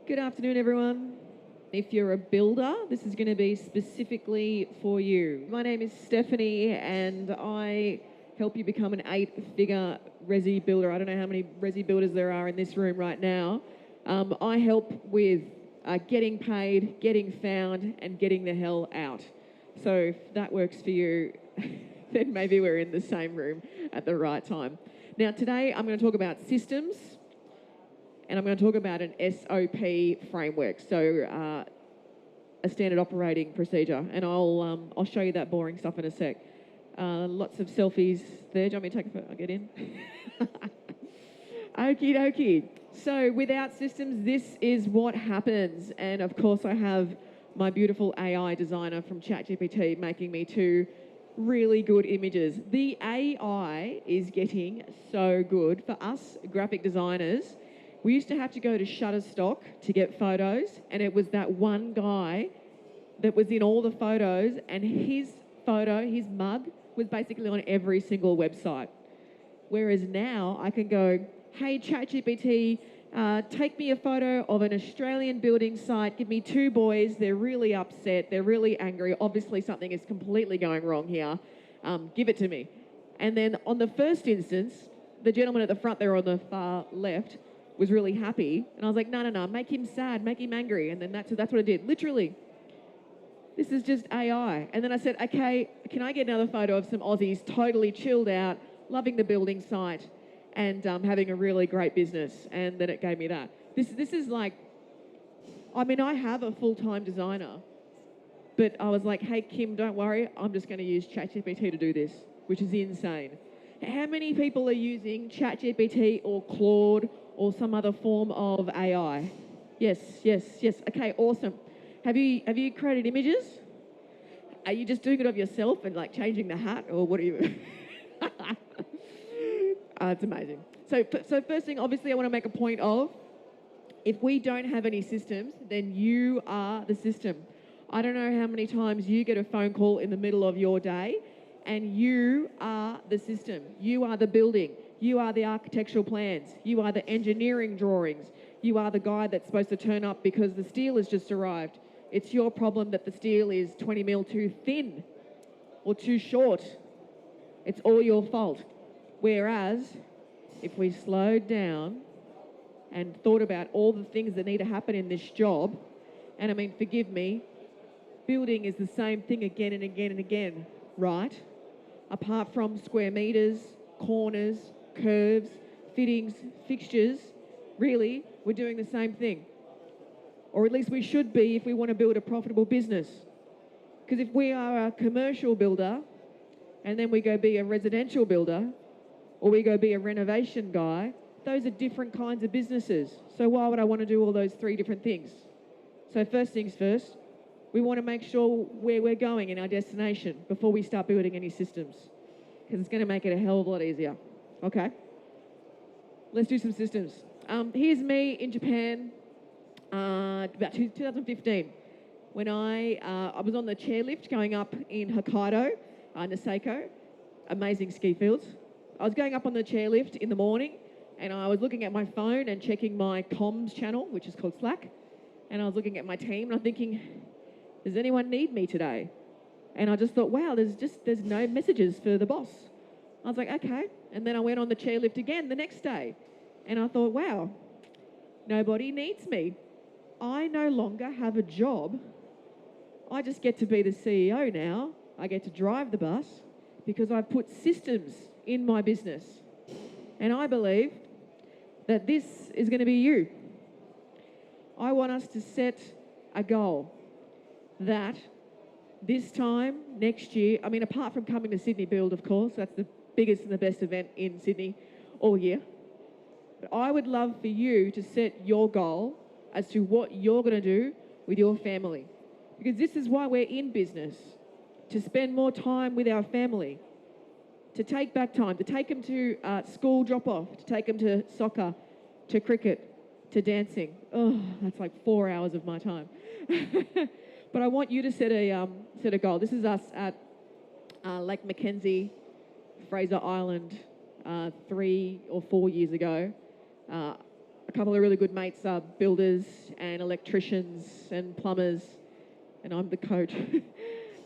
Good afternoon, everyone. If you're a builder, this is going to be specifically for you. My name is Stephanie, and I help you become an 8-figure resi builder. I don't know how many resi builders there are in this room right now. I help with getting paid, getting found, and getting the hell out. So if that works for you, then maybe we're in the same room at the right time. Now, today I'm going to talk about systems, and I'm going to talk about an SOP framework, so a standard operating procedure, and I'll show you that boring stuff in a sec. Lots of selfies there. Do you want me to take a photo? I'll get in. Okie dokie. So without systems, this is what happens. And of course, I have my beautiful AI designer from ChatGPT making me 2 really good images. The AI is getting so good. For us graphic designers, we used to have to go to Shutterstock to get photos, and it was that one guy that was in all the photos, and his photo, his mug, was basically on every single website. Whereas now I can go, hey, ChatGPT, take me a photo of an Australian building site, give me 2 boys, they're really upset, they're really angry, obviously something is completely going wrong here, give it to me. And then on the first instance, the gentleman at the front there on the far left was really happy, and I was like, no, make him sad, make him angry, and then that's what I did, literally. This is just AI. And then I said, okay, can I get another photo of some Aussies totally chilled out, loving the building site, and having a really great business? And then it gave me that. This is like, I mean, I have a full-time designer, but I was like, hey, Kim, don't worry, I'm just going to use ChatGPT to do this, which is insane. How many people are using ChatGPT or Claude or some other form of AI? Yes. Okay, awesome. Have you created images? Are you just doing it of yourself and like changing the hat, or what are you? It's amazing. So first thing, obviously, I want to make a point of, if we don't have any systems, then you are the system. I don't know how many times you get a phone call in the middle of your day, and you are the system. You are the building. You are the architectural plans. You are the engineering drawings. You are the guy that's supposed to turn up because the steel has just arrived. It's your problem that the steel is 20 mil too thin or too short. It's all your fault. Whereas, if we slowed down and thought about all the things that need to happen in this job, and I mean, forgive me, building is the same thing again and again and again, right? Apart from square meters, corners, curves, fittings, fixtures, really, we're doing the same thing. Or at least we should be if we want to build a profitable business. Because if we are a commercial builder and then we go be a residential builder, or we go be a renovation guy, those are different kinds of businesses. So why would I want to do all those 3 different things? So first things first, we want to make sure where we're going in our destination before we start building any systems, because it's going to make it a hell of a lot easier. Okay? Let's do some systems. Here's me in Japan, about 2015, when I was on the chairlift going up in Hokkaido, Niseko, amazing ski fields. I was going up on the chairlift in the morning, and I was looking at my phone and checking my comms channel, which is called Slack, and I was looking at my team, and I'm thinking, does anyone need me today? And I just thought, wow, there's no messages for the boss. I was like, okay. And then I went on the chairlift again the next day, and I thought, wow, nobody needs me. I no longer have a job. I just get to be the CEO now. I get to drive the bus because I've put systems in my business. And I believe that this is going to be you. I want us to set a goal that this time next year, I mean, apart from coming to Sydney Build, of course, that's the biggest and the best event in Sydney all year. But I would love for you to set your goal as to what you're going to do with your family. Because this is why we're in business, to spend more time with our family, to take back time, to take them to school drop-off, to take them to soccer, to cricket, to dancing. Oh, that's like 4 hours of my time. But I want you to set a goal. This is us at Lake Mackenzie, Fraser Island, 3 or 4 years ago. a couple of really good mates are builders and electricians and plumbers, and I'm the coach.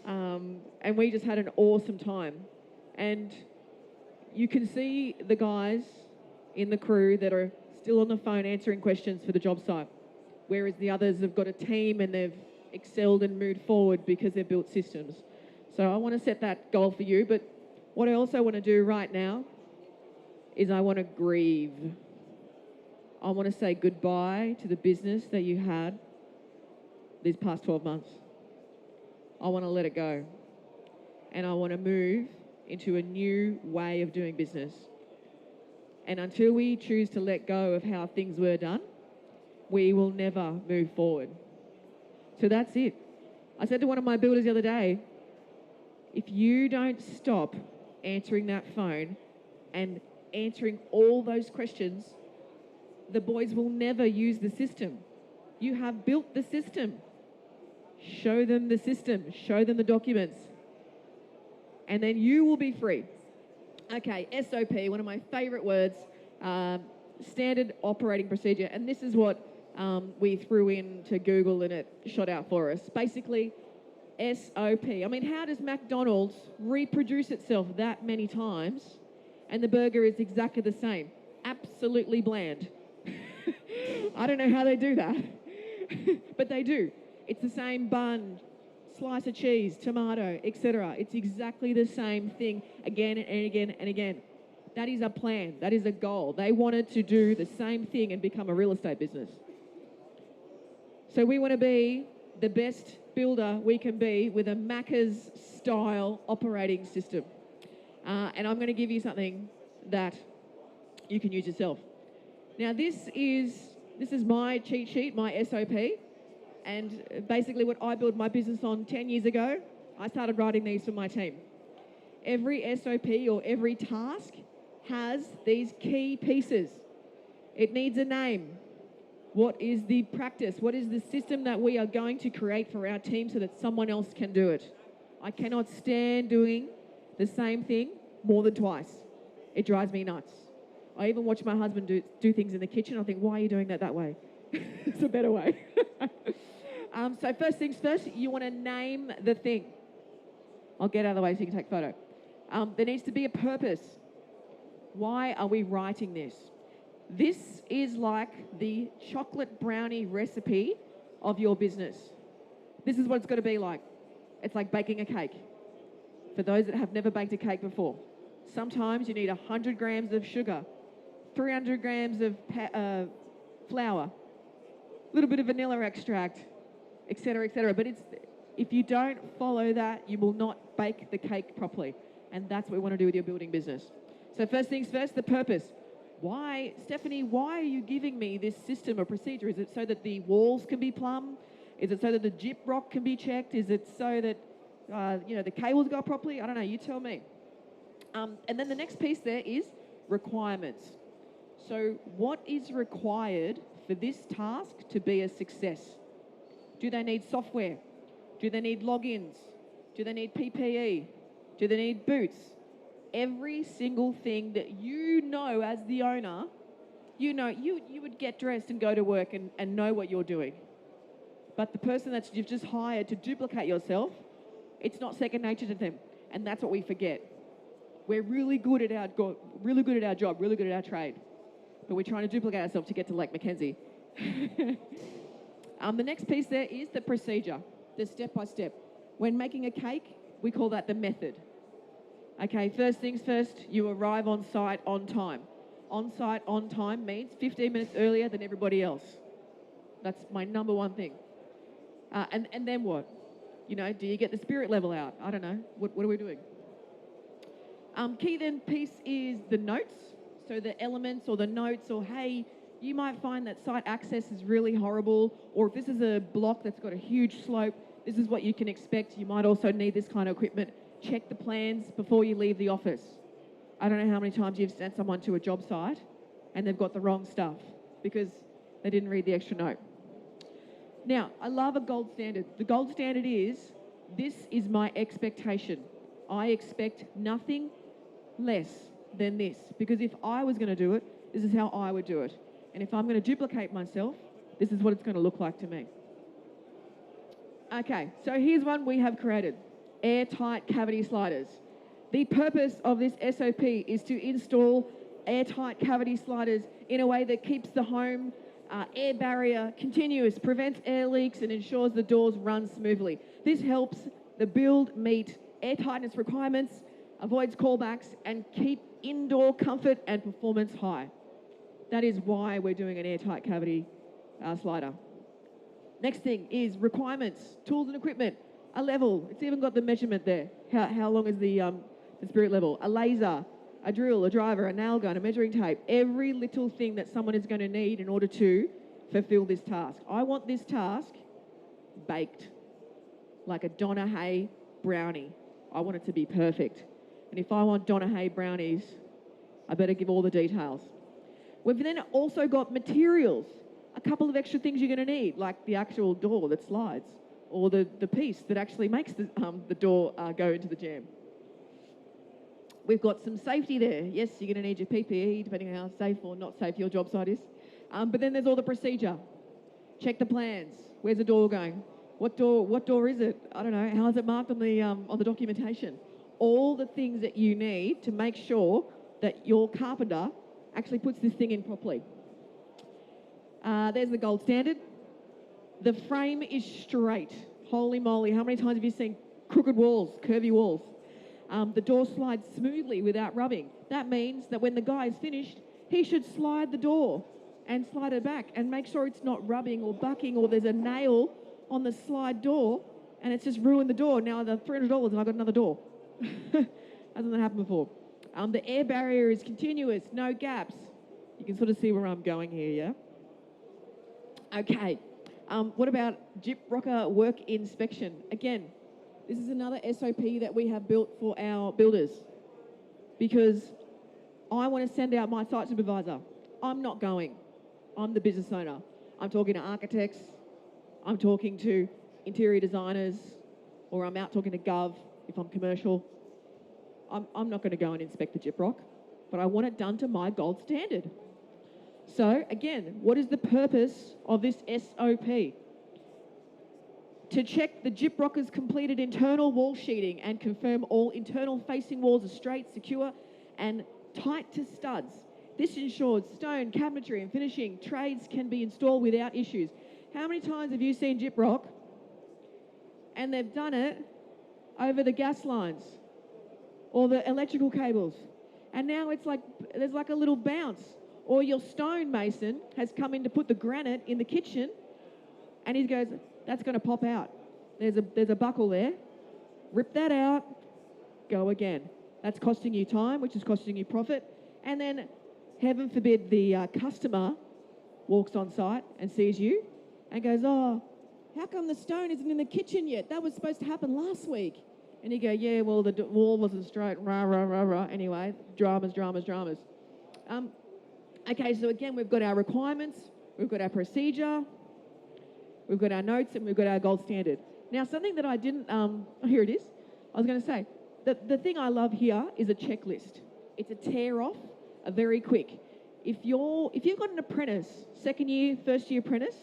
And we just had an awesome time. And you can see the guys in the crew that are still on the phone answering questions for the job site, whereas the others have got a team and they've excelled and moved forward because they've built systems. So I want to set that goal for you, but what I also want to do right now is I want to grieve. I want to say goodbye to the business that you had these past 12 months. I want to let it go. And I want to move into a new way of doing business. And until we choose to let go of how things were done, we will never move forward. So that's it. I said to one of my builders the other day, if you don't stop answering that phone and answering all those questions, the boys will never use the system. You have built the system. Show them the system. Show them the documents. And then you will be free. Okay, SOP, one of my favourite words, standard operating procedure. And this is what we threw into Google and it shot out for us. Basically, SOP. I mean, how does McDonald's reproduce itself that many times and the burger is exactly the same? Absolutely bland. I don't know how they do that, but they do. It's the same bun, slice of cheese, tomato, etc. It's exactly the same thing again and again and again. That is a plan. That is a goal. They wanted to do the same thing and become a real estate business. So we want to be the best builder we can be with a Macca's style operating system. And I'm going to give you something that you can use yourself. Now this is my cheat sheet, my SOP. And basically what I built my business on 10 years ago, I started writing these for my team. Every SOP or every task has these key pieces. It needs a name. What is the practice? What is the system that we are going to create for our team so that someone else can do it? I cannot stand doing the same thing more than twice. It drives me nuts. I even watch my husband do things in the kitchen. I think, why are you doing that way? It's a better way. So first things first, you want to name the thing. I'll get out of the way so you can take a photo. There needs to be a purpose. Why are we writing this? This is like the chocolate brownie recipe of your business. This is what it's got to be like. It's like baking a cake. For those that have never baked a cake before, sometimes you need 100 grams of sugar, 300 grams of flour, a little bit of vanilla extract, etc., etc. But if you don't follow that, you will not bake the cake properly. And that's what we want to do with your building business. So first things first, the purpose. Why, Stephanie, why are you giving me this system or procedure? Is it so that the walls can be plumbed? Is it so that the gyp rock can be checked? Is it so that the cables go properly? I don't know, you tell me. And then the next piece there is requirements. So what is required for this task to be a success? Do they need software? Do they need logins? Do they need PPE? Do they need boots? Every single thing that you know as the owner, you would get dressed and go to work and know what you're doing. But the person that you've just hired to duplicate yourself, it's not second nature to them. And that's what we forget. We're really good at our job, really good at our trade. But we're trying to duplicate ourselves to get to Lake Mackenzie. The next piece there is the procedure, the step-by-step. When making a cake, we call that the method. Okay, first things first, you arrive on site on time. On site on time means 15 minutes earlier than everybody else. That's my number one thing. And then what? Do you get the spirit level out? I don't know. What are we doing? Key then piece is the notes. So the elements or the notes or, hey, you might find that site access is really horrible, or if this is a block that's got a huge slope, this is what you can expect. You might also need this kind of equipment. Check the plans before you leave the office. I don't know how many times you've sent someone to a job site and they've got the wrong stuff because they didn't read the extra note. Now, I love a gold standard. The gold standard is, this is my expectation. I expect nothing less than this, because if I was going to do it, this is how I would do it. And if I'm going to duplicate myself, this is what it's going to look like to me. Okay, so here's one we have created. Airtight cavity sliders. The purpose of this SOP is to install airtight cavity sliders in a way that keeps the home air barrier continuous, prevents air leaks and ensures the doors run smoothly. This helps the build meet airtightness requirements, avoids callbacks and keep indoor comfort and performance high. That is why we're doing an airtight cavity slider. Next thing is requirements, tools and equipment, a level. It's even got the measurement there. How long is the spirit level? A laser, a drill, a driver, a nail gun, a measuring tape. Every little thing that someone is going to need in order to fulfill this task. I want this task baked like a Donna Hay brownie. I want it to be perfect. And if I want Donna Hay brownies, I better give all the details. We've then also got materials. A couple of extra things you're going to need, like the actual door that slides, or the piece that actually makes the door go into the jam. We've got some safety there. Yes, you're going to need your PPE, depending on how safe or not safe your job site is. But then there's all the procedure. Check the plans. Where's the door going? What door is it? I don't know. How is it marked on the documentation? All the things that you need to make sure that your carpenter actually puts this thing in properly. There's the gold standard. The frame is straight. Holy moly, how many times have you seen crooked walls, curvy walls? The door slides smoothly without rubbing. That means that when the guy is finished, he should slide the door and slide it back and make sure it's not rubbing or bucking or there's a nail on the slide door and it's just ruined the door. Now the $300 and I've got another door. Hasn't that happened before? The air barrier is continuous, no gaps. You can sort of see where I'm going here, yeah? Okay, what about gyprocker work inspection? Again, this is another SOP that we have built for our builders because I want to send out my site supervisor. I'm not going. I'm the business owner. I'm talking to architects. I'm talking to interior designers, or I'm out talking to Gov if I'm commercial. I'm not going to go and inspect the gyprock, but I want it done to my gold standard. So again, what is the purpose of this SOP? To check the gyprocker's completed internal wall sheeting and confirm all internal facing walls are straight, secure and tight to studs. This ensures stone, cabinetry and finishing trades can be installed without issues. How many times have you seen gyprock and they've done it over the gas lines or the electrical cables and now it's like there's like a little bounce? Or your stonemason has come in to put the granite in the kitchen and he goes, that's going to pop out. There's a buckle there. Rip that out. Go again. That's costing you time, which is costing you profit. And then, heaven forbid, the customer walks on site and sees you and goes, oh, how come the stone isn't in the kitchen yet? That was supposed to happen last week. And you go, yeah, well, the wall wasn't straight. Rah, rah, rah, rah. Anyway, dramas. Okay, so again, we've got our requirements, we've got our procedure, we've got our notes, and we've got our gold standard. Now, something that I didn't, here it is. I was going to say, the thing I love here is a checklist. It's a tear off, a very quick. If you've got an apprentice, second year, first year apprentice,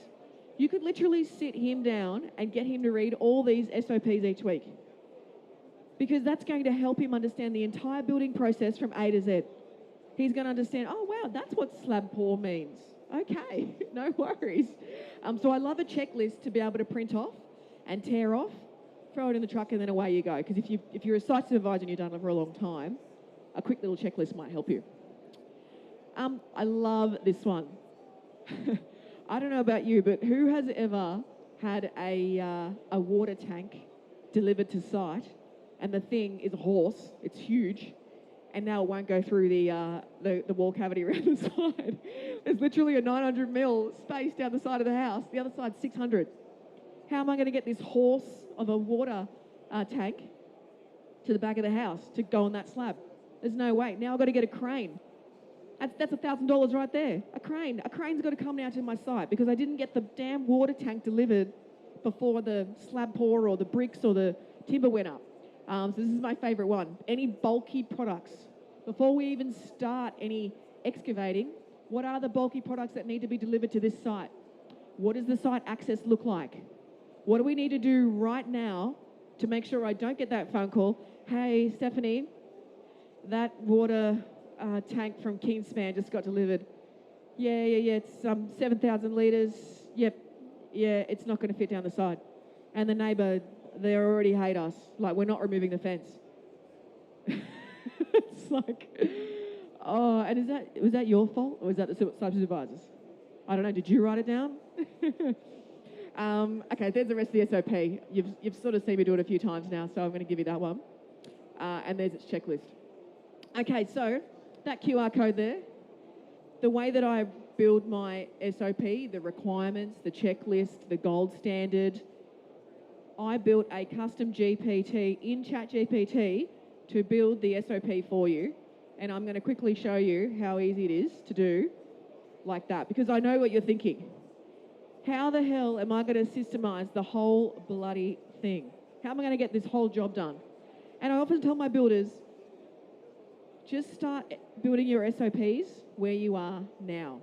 you could literally sit him down and get him to read all these SOPs each week. Because that's going to help him understand the entire building process from A to Z. He's going to understand, oh, wow, that's what slab pour means. Okay, no worries. So I love a checklist to be able to print off and tear off, throw it in the truck, and then away you go. Because if you're a site supervisor and you've done it for a long time, a quick little checklist might help you. I love this one. I don't know about you, but who has ever had a water tank delivered to site and the thing is a horse, it's huge, and now it won't go through the wall cavity around the side. There's literally a 900 mil space down the side of the house. The other side's 600. How am I going to get this horse of a water tank to the back of the house to go on that slab? There's no way. Now I've got to get a crane. That's $1,000 right there. A crane. A crane's got to come now to my site because I didn't get the damn water tank delivered before the slab pour or the bricks or the timber went up. So this is my favourite one. Any bulky products. Before we even start any excavating, What are the bulky products that need to be delivered to this site? What does the site access look like? What do we need to do right now to make sure I don't get that phone call? Hey, Stephanie, that water tank from Kingspan just got delivered. Yeah, it's 7,000 litres. Yep, yeah, it's not going to fit down the side. And the neighbour, they already hate us. Like, we're not removing the fence. It's like, oh, and was that your fault? Or was that the site supervisor's? I don't know, did you write it down? Okay, there's the rest of the SOP. You've sort of seen me do it a few times now, so I'm going to give you that one. And there's its checklist. Okay, so that QR code there, the way that I build my SOP, the requirements, the checklist, the gold standard, I built a custom GPT in ChatGPT to build the SOP for you. And I'm going to quickly show you how easy it is to do like that, because I know what you're thinking. How the hell am I going to systemize the whole bloody thing? How am I going to get this whole job done? And I often tell my builders, just start building your SOPs where you are now.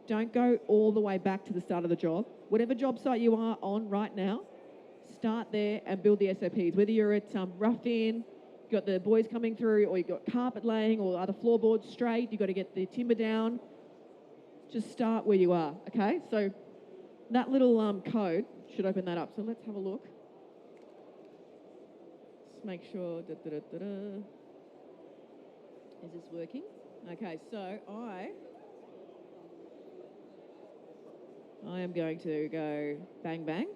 Don't go all the way back to the start of the job. Whatever job site you are on right now, start there and build the SOPs. Whether you're at rough-in, you've got the boys coming through, or you've got carpet laying, or are the floorboards straight, you've got to get the timber down. Just start where you are, okay? So that little code should open that up. So let's have a look. Just make sure. Is this working? Okay, so I am going to go bang, bang.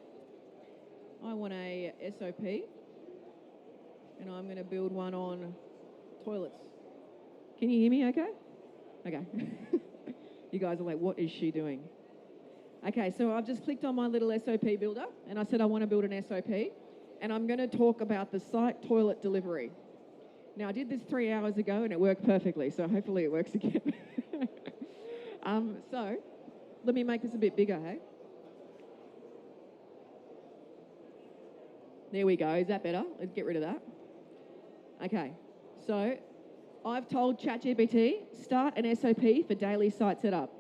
I want a SOP, and I'm going to build one on toilets. Can you hear me okay? Okay. You guys are like, what is she doing? Okay, so I've just clicked on my little SOP builder, and I said I want to build an SOP, and I'm going to talk about the site toilet delivery. Now, I did this 3 hours ago, and it worked perfectly, so hopefully it works again. So let me make this a bit bigger, hey? There we go. Is that better? Let's get rid of that. Okay, so I've told ChatGPT, start an SOP for daily site setup.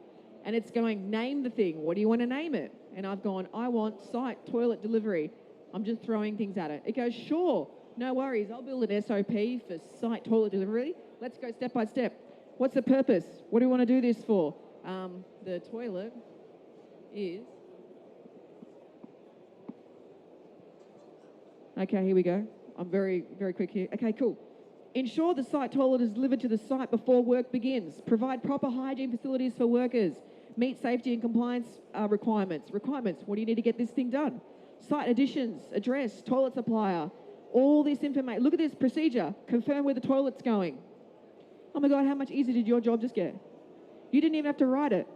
And it's going, name the thing. What do you want to name it? And I've gone, I want site toilet delivery. I'm just throwing things at it. It goes, sure, no worries. I'll build an SOP for site toilet delivery. Let's go step by step. What's the purpose? What do we want to do this for? The toilet is... Okay, here we go. I'm very, very quick here. Okay, cool. Ensure the site toilet is delivered to the site before work begins. Provide proper hygiene facilities for workers. Meet safety and compliance requirements. Requirements, what do you need to get this thing done? Site additions, address, toilet supplier, all this information. Look at this procedure. Confirm where the toilet's going. Oh my God, how much easier did your job just get? You didn't even have to write it.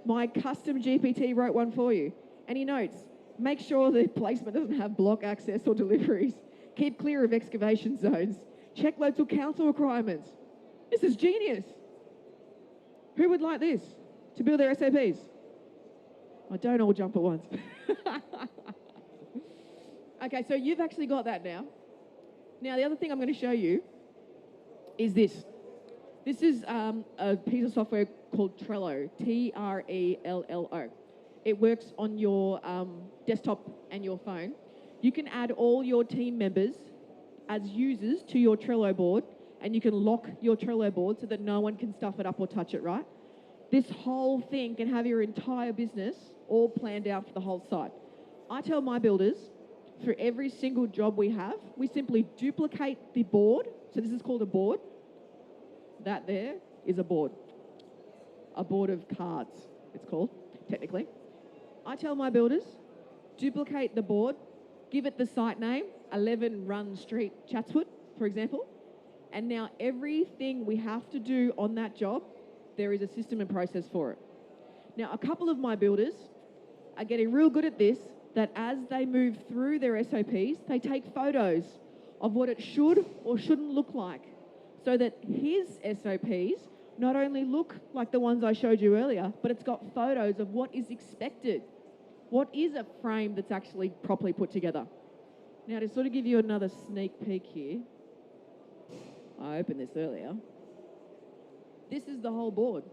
My custom GPT wrote one for you. And he notes, make sure the placement doesn't have block access or deliveries. Keep clear of excavation zones. Check local council requirements. This is genius. Who would like this to build their SOPs? I don't all jump at once. Okay, so you've actually got that now. Now, the other thing I'm going to show you is this. This is a piece of software called Trello, Trello. It works on your desktop and your phone. You can add all your team members as users to your Trello board, and you can lock your Trello board so that no one can stuff it up or touch it, right? This whole thing can have your entire business all planned out for the whole site. I tell my builders, for every single job we have, we simply duplicate the board. So this is called a board. That there is a board. A board of cards, it's called, technically. I tell my builders, duplicate the board, give it the site name, 11 Run Street, Chatswood, for example. And now everything we have to do on that job, there is a system and process for it. Now, a couple of my builders are getting real good at this, that as they move through their SOPs, they take photos of what it should or shouldn't look like, so that his SOPs not only look like the ones I showed you earlier, but it's got photos of what is expected. What is a frame that's actually properly put together? Now, to sort of give you another sneak peek here, I opened this earlier. This is the whole board.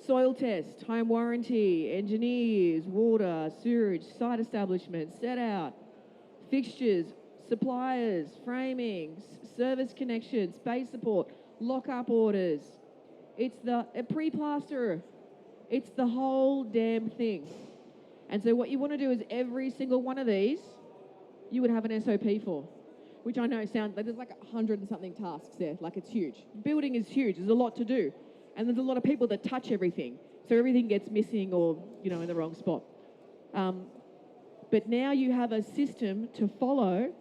soil test, time warranty, engineers, water, sewage, site establishment, set out, fixtures, suppliers, framing, service connections, space support, lock-up orders. It's the pre-plasterer. It's the whole damn thing. And so what you want to do is every single one of these, you would have an SOP for, which I know sounds like there's like 100 and something tasks there. Like it's huge. Building is huge. There's a lot to do. And there's a lot of people that touch everything. So everything gets missing or, in the wrong spot. But now you have a system to follow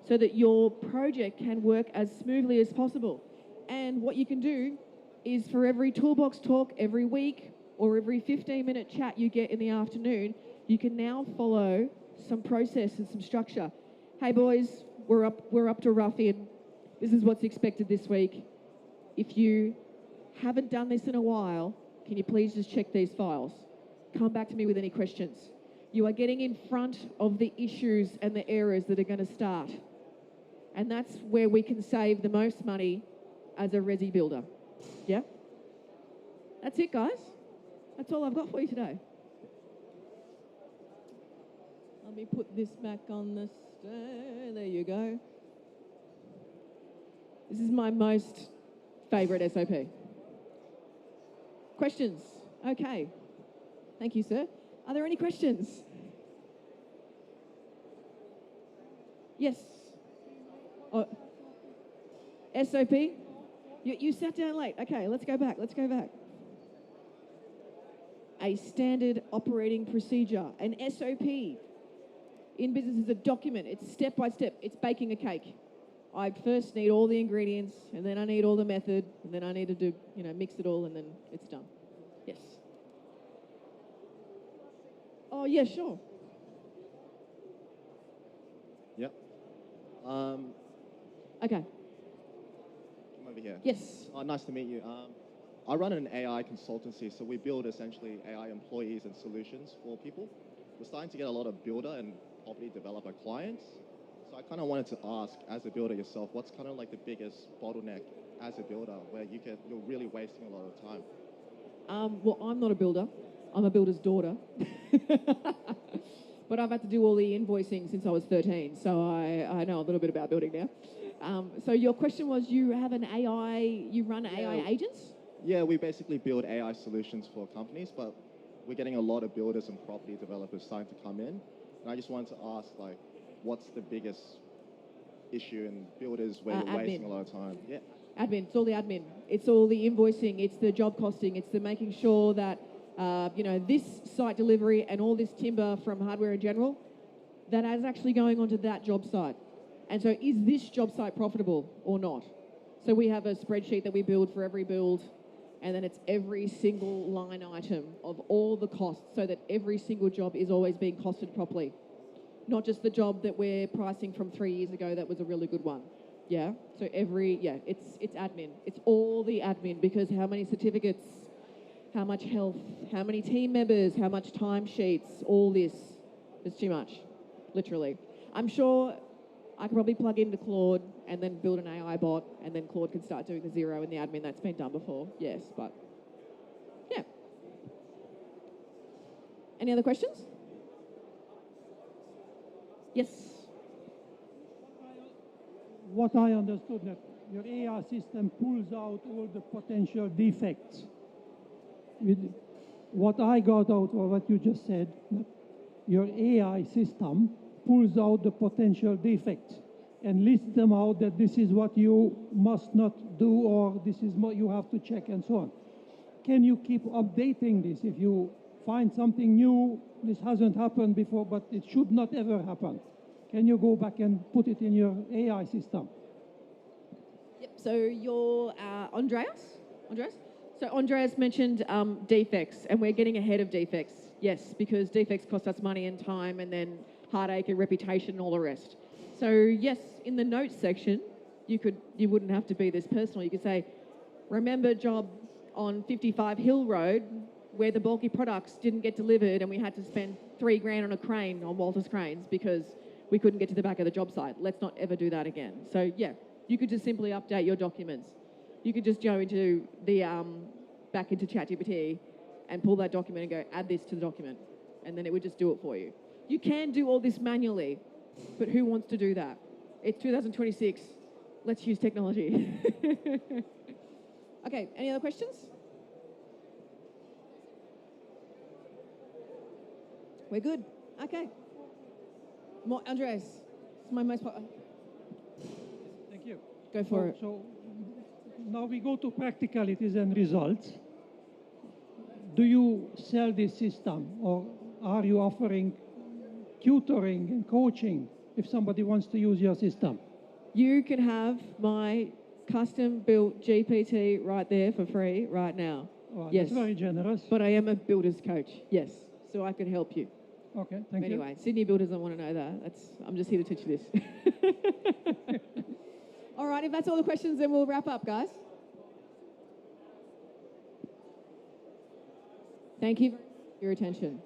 so that your project can work as smoothly as possible. And what you can do is for every toolbox talk every week or every 15-minute chat you get in the afternoon, you can now follow some process and some structure. Hey boys, we're up to rough in. This is what's expected this week. If you haven't done this in a while, can you please just check these files? Come back to me with any questions. You are getting in front of the issues and the errors that are going to start. And that's where we can save the most money as a resi builder. Yeah? That's it, guys. That's all I've got for you today. Let me put this back on the stand. There you go. This is my most favourite SOP. Questions? Okay. Thank you, sir. Are there any questions? Yes. Oh. SOP? You sat down late. Okay, let's go back. A standard operating procedure, an SOP. In business is a document. It's step by step. It's baking a cake. I first need all the ingredients, and then I need all the method, and then I need to do, mix it all, and then it's done. Yes. Oh, yeah, sure. Yep. Okay. Come over here. Yes. Nice to meet you. I run an AI consultancy, so we build essentially AI employees and solutions for people. We're starting to get a lot of builder and property developer clients. So I kind of wanted to ask, as a builder yourself, what's kind of like the biggest bottleneck as a builder where you're really wasting a lot of time? Well, I'm not a builder. I'm a builder's daughter. But I've had to do all the invoicing since I was 13, so I know a little bit about building now. So your question was, you run AI agents? Yeah, we basically build AI solutions for companies, but we're getting a lot of builders and property developers starting to come in. And I just wanted to ask, what's the biggest issue in builders where you're wasting a lot of time? Yeah. Admin. It's all the admin. It's all the invoicing. It's the job costing. It's the making sure that, this site delivery and all this timber from Hardware in General, that is actually going onto that job site. And so is this job site profitable or not? So we have a spreadsheet that we build for every build, and then it's every single line item of all the costs so that every single job is always being costed properly. Not just the job that we're pricing from 3 years ago that was a really good one. Yeah? So it's admin. It's all the admin, because how many certificates, how much health, how many team members, how much timesheets, all this. It's too much, literally. I'm sure I could probably plug into Claude and then build an AI bot, and then Claude can start doing the zero and the admin. That's been done before, yes, but yeah. Any other questions? Yes. What I understood, that your AI system pulls out all the potential defects. With what I got out of what you just said, that your AI system pulls out the potential defects and lists them out, that this is what you must not do, or this is what you have to check, and so on. Can you keep updating this? If you find something new, this hasn't happened before, but it should not ever happen. Can you go back and put it in your AI system? Yep, so you're Andreas? So Andreas mentioned defects, and we're getting ahead of defects. Yes, because defects cost us money and time, and then heartache and reputation and all the rest. So yes, in the notes section, you wouldn't have to be this personal. You could say, remember job on 55 Hill Road where the bulky products didn't get delivered and we had to spend $3,000 on a crane on Walters Cranes because we couldn't get to the back of the job site. Let's not ever do that again. So yeah, you could just simply update your documents. You could just go into the back into ChatGPT and pull that document and go, add this to the document. And then it would just do it for you. You can do all this manually, but who wants to do that? It's 2026. Let's use technology. Okay, any other questions? We're good. Okay. More, Andres, it's my most Thank you. Go for it. So now we go to practicalities and results. Do you sell this system, or are you offering tutoring and coaching if somebody wants to use your system? You can have my custom built GPT right there for free right now. Oh, Yes. That's very generous. But I am a builder's coach, yes. So I can help you. Okay, thank you. Anyway, Sydney builders don't want to know that. I'm just here to teach you this. All right, if that's all the questions, then we'll wrap up, guys. Thank you for your attention.